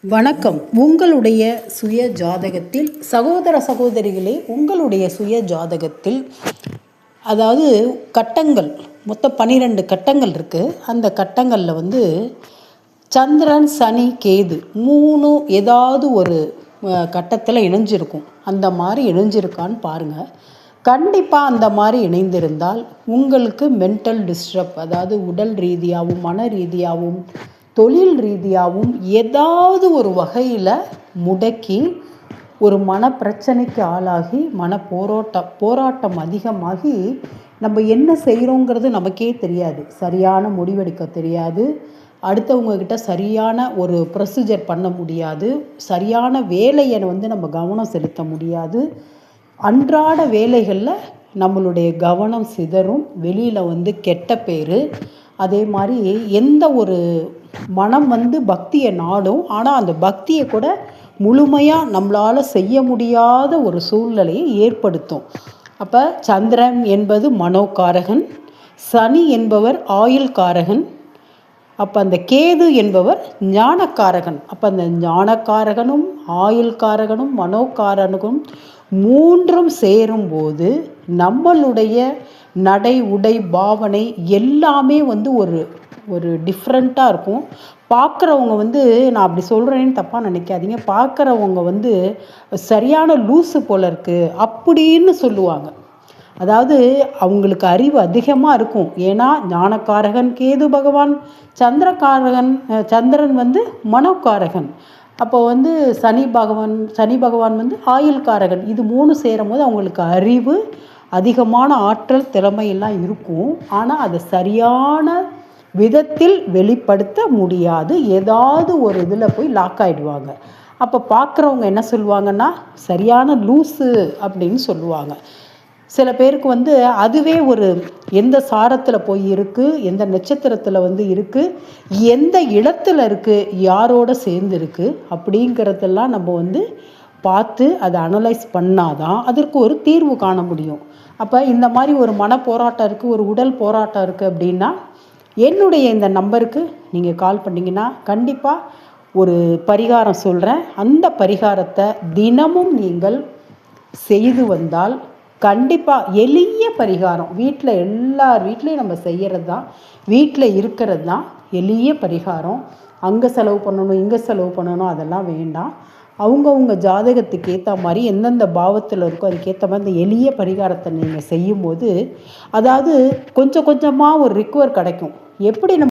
வணக்கம். உங்களுடைய சுய ஜாதகத்தில் சகோதர சகோதரிகளே, உங்களுடைய சுய ஜாதகத்தில் அதாவது கட்டங்கள் மொத்தம் 12 கட்டங்கள் இருக்குது. அந்த கட்டங்களில் சந்திரன், சனி, கேது 3 ஏதாவது ஒரு கட்டத்தில் இணைஞ்சிருக்கும். அந்த மாதிரி இணைஞ்சிருக்கான்னு பாருங்கள். கண்டிப்பாக அந்த மாதிரி இணைந்திருந்தால் உங்களுக்கு மென்டல் டிஸ்டர்ப், அதாவது உடல் ரீதியாகவும் மன ரீதியாகவும் தொழில் ரீதியாகவும் ஏதாவது ஒரு வகையில் முடக்கி ஒரு மனப்பிரச்சனைக்கு ஆளாகி போராட்டம் அதிகமாகி நம்ம என்ன செய்கிறோங்கிறது நமக்கே தெரியாது. சரியான முடிவெடுக்க தெரியாது. அடுத்தவங்கக்கிட்ட சரியான ஒரு ப்ரொசீஜர் பண்ண முடியாது. சரியான வேலையை நம்ம கவனம் செலுத்த முடியாது. அன்றாட வேலைகளில் நம்மளுடைய கவனம் சிதறும். வெளியில் கெட்ட பேர். அதே மாதிரி எந்த ஒரு மனம் பக்தியை நாடும். ஆனால் அந்த பக்தியை கூட முழுமையாக நம்மளால் செய்ய முடியாத ஒரு சூழ்நிலையை ஏற்படுத்தும். அப்போ சந்திரன் என்பது மனோகாரகன், சனி என்பவர் ஆயுள்காரகன், அப்போ அந்த கேது என்பவர் ஞானக்காரகன். அப்போ அந்த ஞானக்காரகனும் ஆயுள்காரகனும் மனோகாரகனும் 3ம் சேரும்போது நம்மளுடைய நடை உடை பாவனை எல்லாமே ஒரு டிஃப்ரெண்ட்டாக இருக்கும். பார்க்குறவங்க நான் அப்படி சொல்கிறேன்னு தப்பாக நினைக்காதீங்க. பார்க்குறவங்க சரியான லூஸு போல இருக்குது அப்படின்னு சொல்லுவாங்க. அதாவது அவங்களுக்கு அறிவு அதிகமாக இருக்கும். ஏன்னா ஞானக்காரகன் கேது பகவான், சந்திரன் மனோகாரகன். அப்போ சனி பகவான் ஆயுள்காரகன். இது 3 சேரும் போது அவங்களுக்கு அறிவு, அதிகமான ஆற்றல், திறமையெல்லாம் இருக்கும். ஆனால் அதை சரியான விதத்தில் வெளிப்படுத்த முடியாது. ஏதாவது ஒரு இதில் போய் லாக் ஆகிடுவாங்க. அப்போ பார்க்குறவங்க என்ன சொல்லுவாங்கன்னா, சரியான லூஸு அப்படின்னு சொல்லுவாங்க. சில பேருக்கு அதுவே ஒரு எந்த சாரத்தில் போய் இருக்குது, எந்த நட்சத்திரத்தில் இருக்குது, எந்த இடத்துல இருக்குது, யாரோட சேர்ந்து இருக்குது அப்படிங்கிறதெல்லாம் நம்ம பார்த்து அதை அனலைஸ் பண்ணாதான் அதற்கு ஒரு தீர்வு காண முடியும். அப்போ இந்த மாதிரி ஒரு மன போராட்டம் இருக்குது, ஒரு உடல் போராட்டம் இருக்குது அப்படின்னா என்னுடைய இந்த நம்பருக்கு நீங்கள் கால் பண்ணிங்கன்னா கண்டிப்பாக ஒரு பரிகாரம் சொல்கிறேன். அந்த பரிகாரத்தை தினமும் நீங்கள் செய்து வந்தால் கண்டிப்பாக எளிய பரிகாரம், எல்லார் வீட்லேயும் நம்ம செய்கிறது தான், வீட்டில் இருக்கிறது தான் எளிய பரிகாரம். அங்கே செலவு பண்ணணும், இங்கே செலவு பண்ணணும் அதெல்லாம் வேண்டாம். அவங்கவுங்க ஜாதகத்துக்கு ஏற்ற மாதிரி எந்தெந்த பாவத்தில் இருக்கோ அதுக்கேற்ற மாதிரி இந்த எளிய பரிகாரத்தை நீங்கள் செய்யும்போது அதாவது கொஞ்சம் கொஞ்சமாக ஒரு ரிக்கவர் கிடைக்கும். எப்படி நம்ம